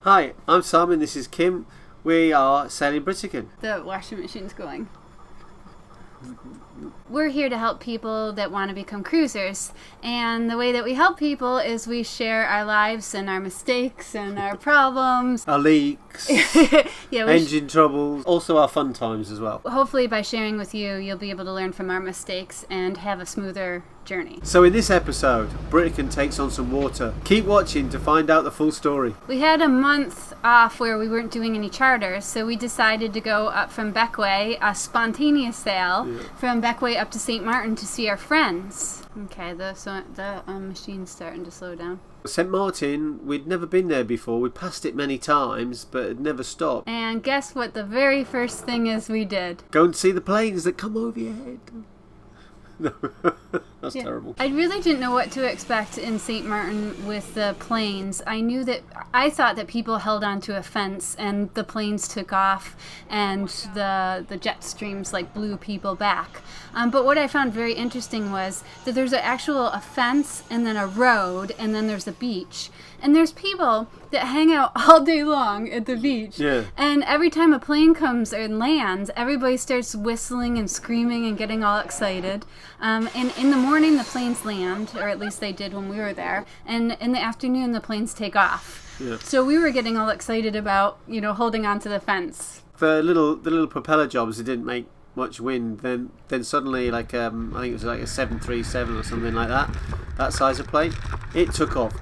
Hi, I'm Sam and this is Kim. We are Sailing Britican. The washing machine's going. We're here to help people that want to become cruisers, and the way that we help people is we share our lives and our mistakes and our problems. Our leaks, engine troubles, also our fun times as well. Hopefully by sharing with you, you'll be able to learn from our mistakes and have a smoother journey. So in this episode, Britican takes on some water. Keep watching to find out the full story. We had a month off where we weren't doing any charters, so we decided to go up from Bequia, a spontaneous sail from Bequia up to St Martin to see our friends. Okay, the machine's starting to slow down. St Martin, we'd never been there before. We passed it many times, but it never stopped. And guess what the very first thing is we did? Go and see the planes that come over your head. No, that's terrible. I really didn't know what to expect in St. Martin with the planes. I thought that people held onto a fence and the planes took off and the jet streams like blew people back. But what I found very interesting was that there's a fence and then a road and then there's a beach. And there's people that hang out all day long at the beach. Yeah. And every time a plane comes and lands, everybody starts whistling and screaming and getting all excited. And in the morning, the planes land, or at least they did when we were there. And in the afternoon, the planes take off. Yeah. So we were getting all excited about, holding on to the fence. For the little propeller jobs, it didn't make much wind. Then suddenly, I think it was like a 737 or something like that size of plane, it took off.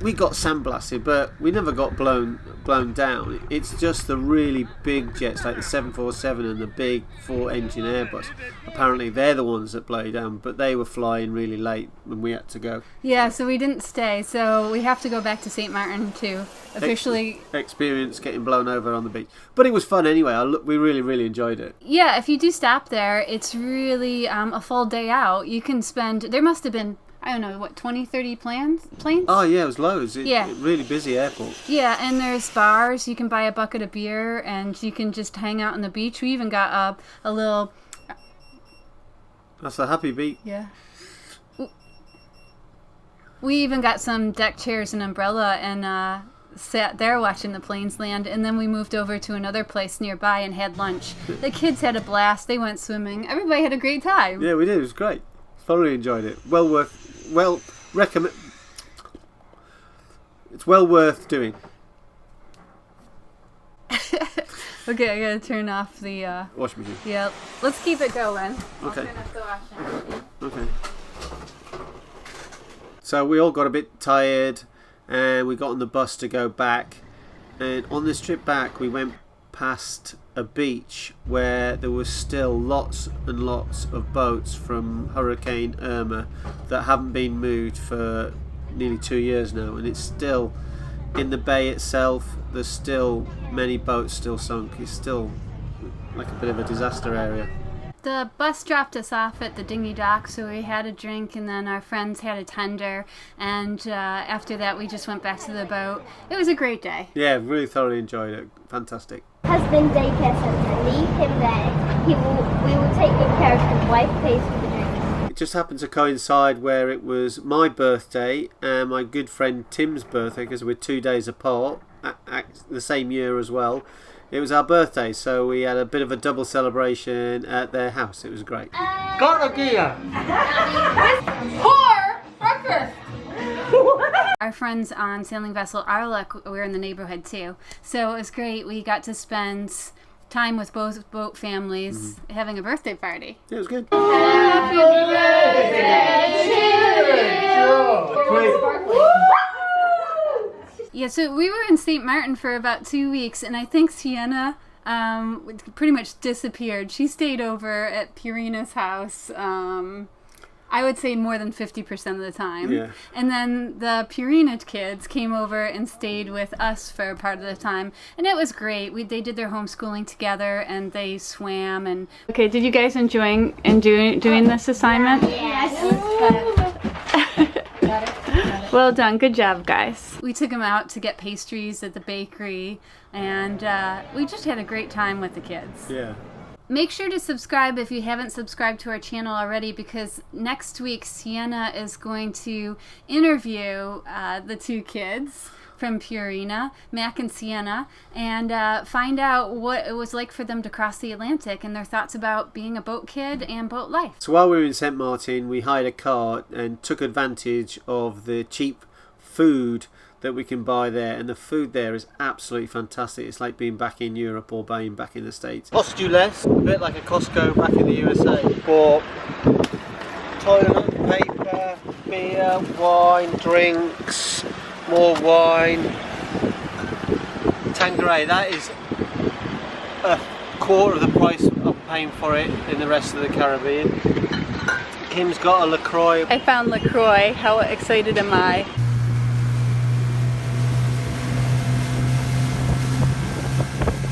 We got sandblasted, but we never got blown down. It's just the really big jets like the 747 and the big 4-engine Airbus. Apparently they're the ones that blow down, but they were flying really late when we had to go. Yeah, so we didn't stay. So we have to go back to St. Martin to officially experience getting blown over on the beach. But it was fun anyway. We really, really enjoyed it. Yeah, if you do stop there, it's really a full day out. You can spend, there must have been, I don't know, 20, 30 planes? Oh, yeah, it was loads. Yeah. Really busy airport. Yeah, and there's bars. You can buy a bucket of beer, and you can just hang out on the beach. We even got a little... That's a happy beat. Yeah. We even got some deck chairs and umbrella and sat there watching the planes land, and then we moved over to another place nearby and had lunch. The kids had a blast. They went swimming. Everybody had a great time. Yeah, we did. It was great. Thoroughly enjoyed it. Recommend. It's well worth doing. Okay, I gotta turn off the washing machine. Yeah, let's keep it going. Okay. I'll turn off the washing machine. Okay. So we all got a bit tired, and we got on the bus to go back. And on this trip back, we went past a beach where there was still lots and lots of boats from Hurricane Irma that haven't been moved for nearly 2 years now, and it's still in the bay itself. There's still many boats still sunk. It's still like a bit of a disaster area. The bus dropped us off at the dinghy dock, so we had a drink, and then our friends had a tender, and after that we just went back to the boat. It was a great day. Yeah, really thoroughly enjoyed it. Fantastic. Husband daycare centre. Leave him there. We will take good care of him. Wife pays for the drink. It just happened to coincide where it was my birthday and my good friend Tim's birthday, because we're 2 days apart, the same year as well. It was our birthday, so we had a bit of a double celebration at their house. It was great. Our friends on sailing vessel Arleck were in the neighborhood too, so it was great. We got to spend time with both boat families having a birthday party. Yeah, it was good. Happy birthday! Yeah, so we were in St. Martin for about 2 weeks, and I think Sienna pretty much disappeared. She stayed over at Purina's house, I would say more than 50% of the time. Yeah. And then the Purina kids came over and stayed with us for part of the time, and it was great. They did their homeschooling together, and they swam. And okay, did you guys enjoy doing this assignment? Yes. Well done. Good job, guys. We took them out to get pastries at the bakery, and we just had a great time with the kids. Yeah. Make sure to subscribe if you haven't subscribed to our channel already, because next week Sienna is going to interview the two kids from Purina, Mac and Sienna, and find out what it was like for them to cross the Atlantic and their thoughts about being a boat kid and boat life. So while we were in St Martin, we hired a car and took advantage of the cheap food that we can buy there, and the food there is absolutely fantastic. It's like being back in Europe or being back in the States. Cost you less, a bit like a Costco back in the USA. For toilet paper, beer, wine, drinks, more wine. Tanqueray, that is a quarter of the price I'm paying for it in the rest of the Caribbean. Kim's got a LaCroix. I found LaCroix. How excited am I?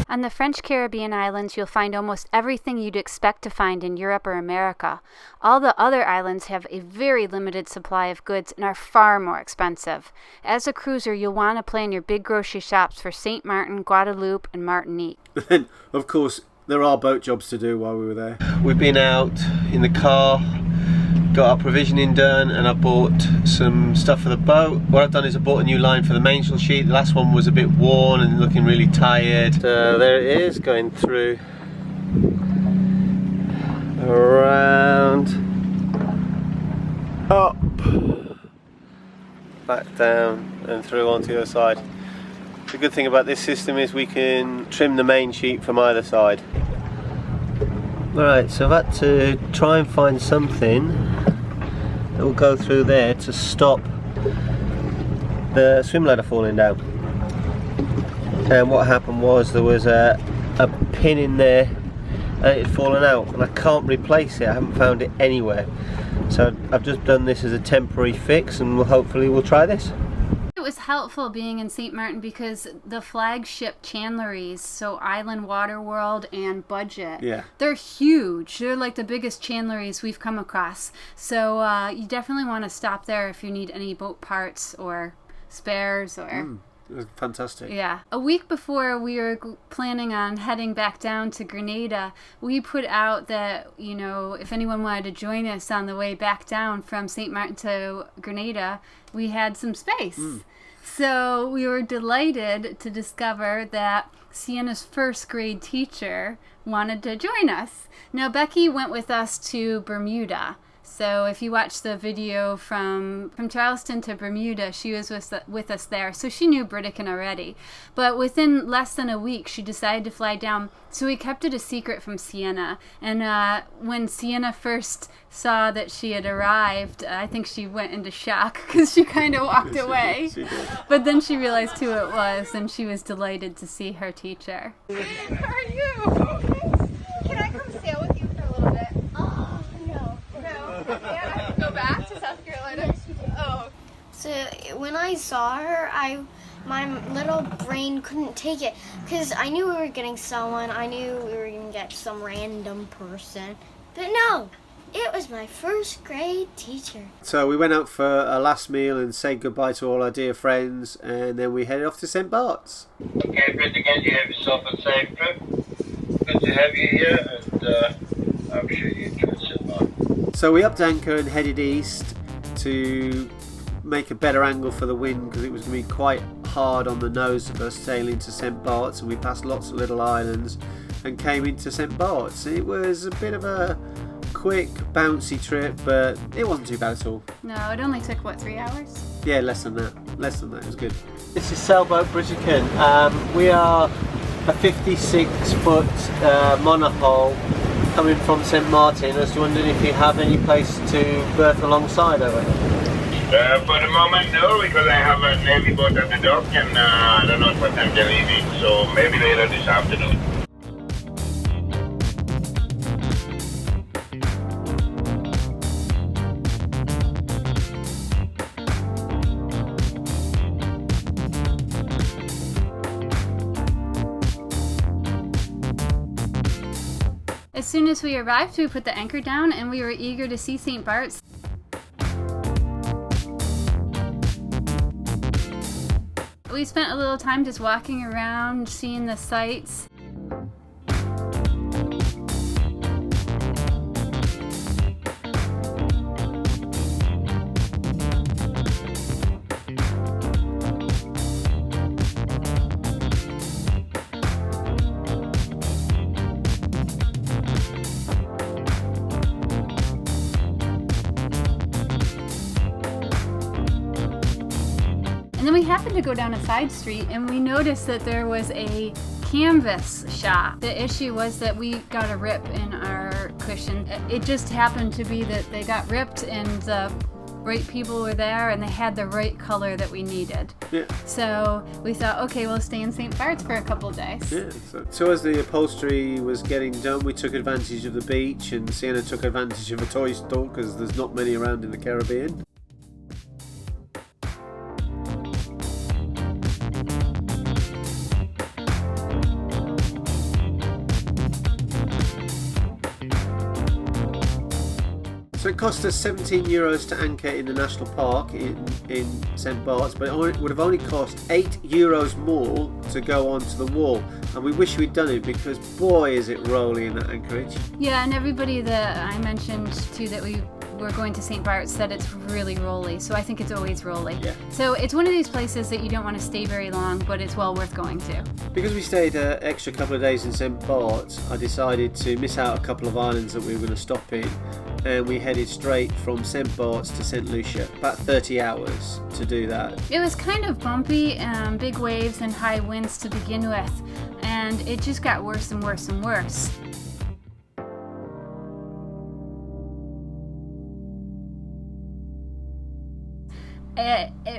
On the French Caribbean islands, you'll find almost everything you'd expect to find in Europe or America. All the other islands have a very limited supply of goods and are far more expensive. As a cruiser, you'll want to plan your big grocery shops for St. Martin, Guadeloupe, and Martinique. Then, of course, there are boat jobs to do while we were there. We've been out in the car, got our provisioning done, and I bought some stuff for the boat. What I've done is I bought a new line for the mainsail sheet. The last one was a bit worn and looking really tired. So there it is, going through, around, up, back down and through onto the other side. The good thing about this system is we can trim the main sheet from either side. Right, so I've had to try and find something that will go through there to stop the swim ladder falling down. And what happened was there was a pin in there and it had fallen out, and I can't replace it. I haven't found it anywhere. So I've just done this as a temporary fix, and hopefully we'll try this. It was helpful being in St. Martin because the flagship chandleries, so Island Water World and Budget, Yeah. they're huge. They're like the biggest chandleries we've come across. So you definitely want to stop there if you need any boat parts or spares or... It was fantastic. Yeah. A week before we were planning on heading back down to Grenada, we put out that, you know, if anyone wanted to join us on the way back down from St. Martin to Grenada, we had some space. So we were delighted to discover that Sienna's first grade teacher wanted to join us. Now, Becky went with us to Bermuda. So if you watch the video from Charleston to Bermuda, she was with us there. So she knew Britican already. But within less than a week, she decided to fly down. So we kept it a secret from Sienna. And when Sienna first saw that she had arrived, I think she went into shock because she kind of walked away. She did. But then she realized who it was, and she was delighted to see her teacher. How are you? Can I come sail with you for a little bit? Oh, no. No. Yeah, go back to South Carolina. Oh. So when I saw her, my little brain couldn't take it because I knew we were getting someone. I knew we were going to get some random person. But no, it was my first grade teacher. So we went out for a last meal and said goodbye to all our dear friends, and then we headed off to St Bart's. Okay, Britican, you have yourself a safe trip. Good to have you here, and I'm sure you enjoy St Bart. So we upped anchor and headed east to make a better angle for the wind, because it was going to be quite hard on the nose of us sailing to St Bart's, and we passed lots of little islands and came into St Bart's. It was a bit of a quick bouncy trip, but it wasn't too bad at all. No, it only took, what, 3 hours? Yeah, less than that. It was good. This is Sailboat Britican. We are a 56-foot monohull coming from St Martin. I was wondering if you have any place to berth alongside of it. For the moment, no, because I have a Navy boat at the dock, and I don't know what time they're leaving, so maybe later this afternoon. As soon as we arrived, we put the anchor down and we were eager to see St. Bart's. We spent a little time just walking around, seeing the sights. And then we happened to go down a side street and we noticed that there was a canvas shop. The issue was that we got a rip in our cushion. It just happened to be that they got ripped and the right people were there and they had the right color that we needed. Yeah. So we thought, okay, we'll stay in St Bart's for a couple of days. Yeah. So as the upholstery was getting done, we took advantage of the beach, and Sienna took advantage of a toy store because there's not many around in the Caribbean. So it cost us €17 to anchor in the national park in St Bart's, but it would have only cost €8 more to go onto the wall. And we wish we'd done it because boy is it rolly in that anchorage. Yeah, and everybody that I mentioned too that we were going to St Bart said it's really rolly, so I think it's always rolly. Yeah. So it's one of these places that you don't want to stay very long, but it's well worth going to. Because we stayed an extra couple of days in St Bart, I decided to miss out a couple of islands that we were going to stop in, and we headed straight from St Bart's to St Lucia, about 30 hours to do that. It was kind of bumpy, big waves and high winds to begin with, and it just got worse and worse and worse.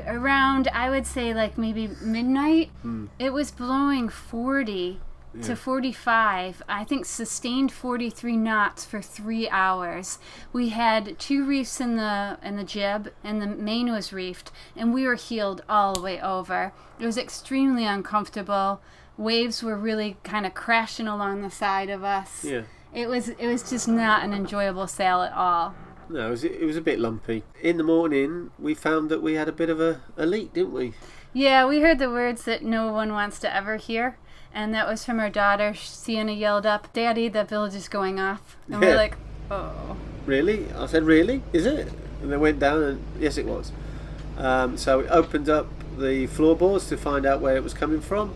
Around, I would say, like maybe midnight, it was blowing 40 to 45, I think sustained 43 knots for 3 hours. We had 2 reefs in the jib, and the main was reefed, and we were heeled all the way over. It was extremely uncomfortable. Waves were really kind of crashing along the side of us. Yeah. It was just not an enjoyable sail at all. No, it was a bit lumpy. In the morning, we found that we had a bit of a leak, didn't we? Yeah, we heard the words that no one wants to ever hear, and that was from our daughter. Sienna yelled up, "Daddy, the village is going off." And we're like, oh. Really? I said, really? Is it? And they went down, and yes, it was. So we opened up the floorboards to find out where it was coming from,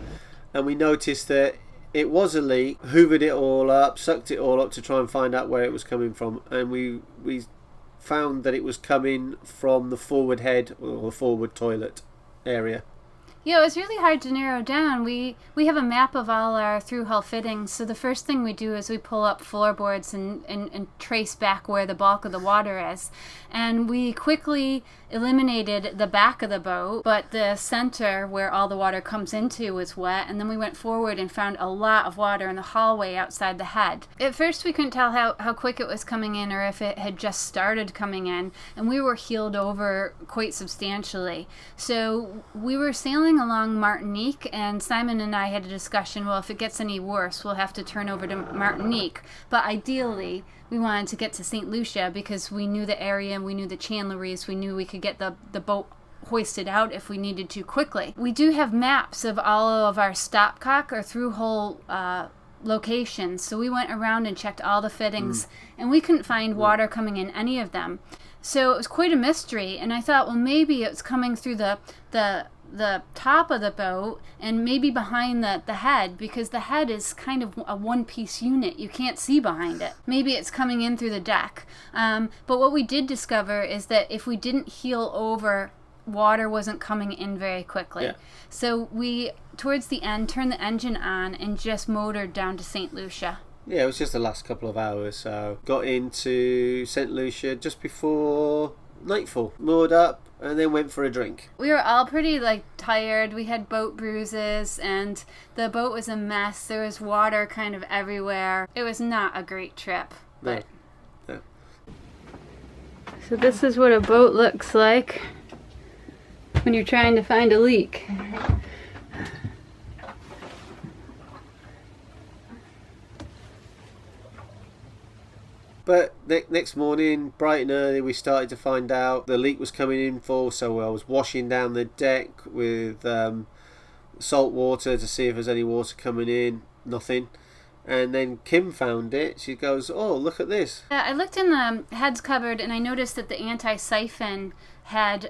and we noticed that it was a leak, hoovered it all up, sucked it all up to try and find out where it was coming from, and we found that it was coming from the forward head or the forward toilet area. Yeah, it was really hard to narrow down. We have a map of all our through-hull fittings, so the first thing we do is we pull up floorboards and trace back where the bulk of the water is. And we quickly eliminated the back of the boat, but the center where all the water comes into was wet, and then we went forward and found a lot of water in the hallway outside the head. At first we couldn't tell how quick it was coming in or if it had just started coming in, and we were heeled over quite substantially. So we were sailing along Martinique, and Simon and I had a discussion, well, if it gets any worse, we'll have to turn over to Martinique. But ideally, we wanted to get to St. Lucia because we knew the area and we knew the chandleries. We knew we could get the boat hoisted out if we needed to quickly. We do have maps of all of our stopcock or through-hull locations, so we went around and checked all the fittings, and we couldn't find water coming in any of them. So it was quite a mystery, and I thought, well, maybe it's coming through the top of the boat and maybe behind the head, because the head is kind of a one-piece unit. You can't see behind it. Maybe it's coming in through the deck. But what we did discover is that if we didn't heel over, water wasn't coming in very quickly. Yeah. So we, towards the end, turned the engine on and just motored down to St. Lucia. Yeah, it was just the last couple of hours. So got into St Lucia just before nightfall, moored up, and then went for a drink. We were all pretty tired. We had boat bruises and the boat was a mess. There was water kind of everywhere. It was not a great trip. But No. So this is what a boat looks like when you're trying to find a leak. But next morning, bright and early, we started to find out the leak was coming in full, so I was washing down the deck with salt water to see if there's any water coming in. Nothing. And then Kim found it. She goes, "Oh, look at this." I looked in the heads cupboard and I noticed that the anti-siphon had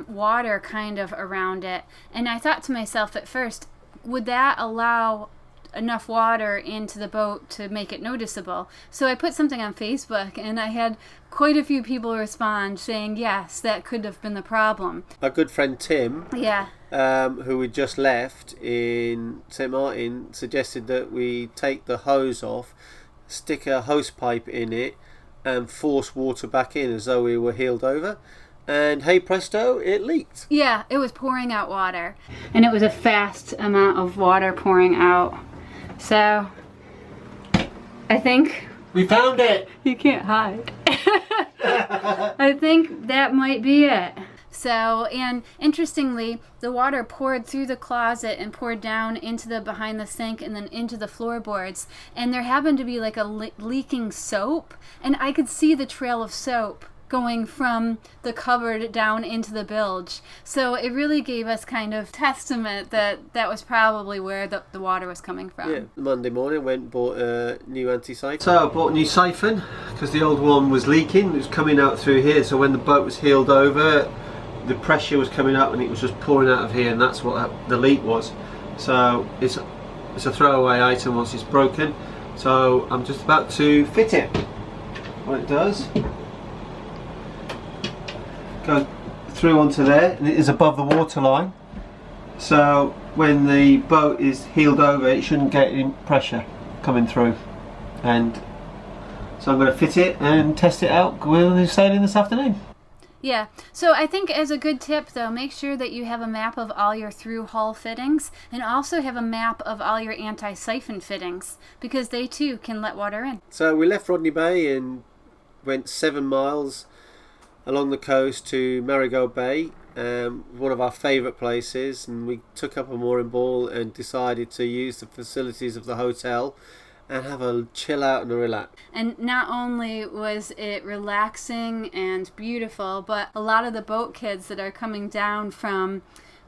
water kind of around it. And I thought to myself at first, would that allow enough water into the boat to make it noticeable. So I put something on Facebook, and I had quite a few people respond saying, yes, that could have been the problem. Our good friend Tim, Yeah. who we just left in St Martin, suggested that we take the hose off, stick a hose pipe in it, and force water back in as though we were heeled over. And hey presto, it leaked. Yeah, it was pouring out water. And it was a fast amount of water pouring out. So, I think... We found it! You can't hide. I think that might be it. So, and interestingly, the water poured through the closet and poured down into the behind the sink and then into the floorboards. And there happened to be like a leaking soap, and I could see the trail of soap going from the cupboard down into the bilge. So it really gave us kind of testament that that was probably where the water was coming from. Yeah, Monday morning went and bought a new anti-siphon. So I bought a new siphon because the old one was leaking. It was coming out through here, so when the boat was heeled over, the pressure was coming up and it was just pouring out of here, and that's what the leak was. So it's a throwaway item once it's broken. So I'm just about to fit it. What it does, go through onto there, and it is above the water line, so when the boat is heeled over it shouldn't get any pressure coming through. And so I'm going to fit it and test it out when we're sailing this afternoon. Yeah, so I think as a good tip though, make sure that you have a map of all your through hull fittings, and also have a map of all your anti-siphon fittings, because they too can let water in. So we left Rodney Bay and went 7 miles along the coast to Marigold Bay, one of our favourite places, and we took up a mooring ball and decided to use the facilities of the hotel and have a chill out and a relax. And not only was it relaxing and beautiful, but a lot of the boat kids that are coming down from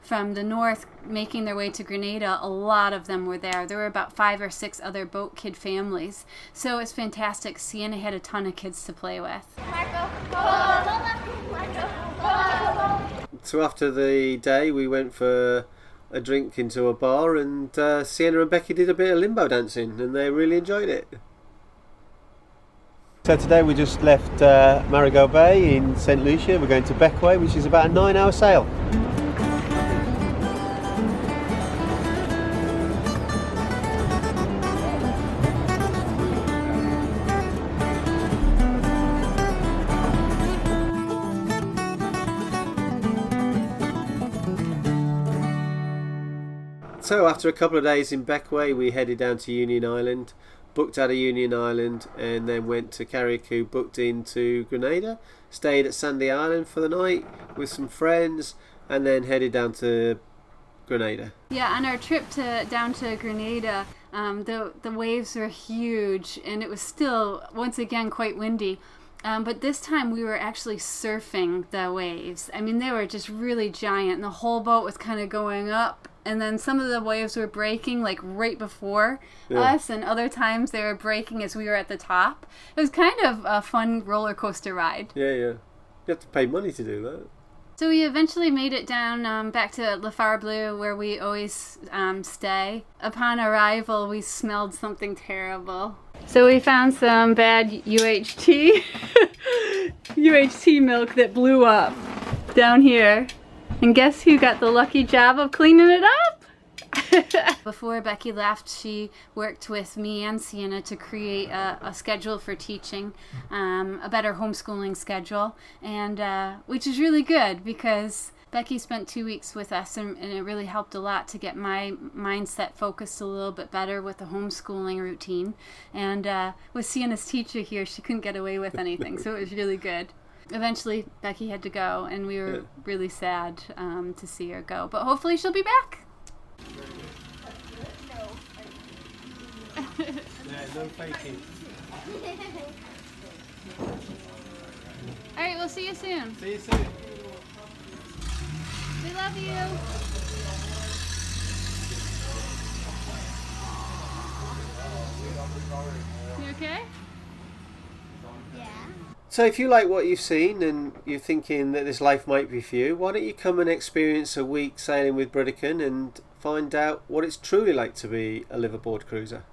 the north making their way to Grenada, a lot of them were there. There were about 5 or 6 other boat kid families. So it's fantastic. Sienna had a ton of kids to play with. So after the day we went for a drink into a bar, and Sienna and Becky did a bit of limbo dancing and they really enjoyed it. So today we just left Marigold Bay in St Lucia. We're going to Bequia, which is about a 9-hour sail. So after a couple of days in Bequia, we headed down to Union Island, booked out of Union Island, and then went to Carriacou, booked into Grenada, stayed at Sandy Island for the night with some friends, and then headed down to Grenada. Yeah, on our trip down to Grenada, the waves were huge, and it was still, once again, quite windy. But this time we were actually surfing the waves. I mean, they were just really giant, and the whole boat was kind of going up. And then some of the waves were breaking like right before us, and other times they were breaking as we were at the top. It was kind of a fun roller coaster ride. Yeah. You have to pay money to do that. So we eventually made it down back to Le Phare Bleu, where we always stay. Upon arrival, we smelled something terrible. So we found some bad UHT milk that blew up down here. And guess who got the lucky job of cleaning it up? Before Becky left, she worked with me and Sienna to create a schedule for teaching, a better homeschooling schedule, and which is really good because Becky spent 2 weeks with us, and it really helped a lot to get my mindset focused a little bit better with the homeschooling routine. And with Sienna's teacher here, she couldn't get away with anything, so it was really good. Eventually, Becky had to go, and we were really sad to see her go. But hopefully she'll be back. No faking. All right, we'll see you soon. See you soon. We love you. You okay? So if you like what you've seen and you're thinking that this life might be for you, why don't you come and experience a week sailing with Britican and find out what it's truly like to be a liveaboard cruiser.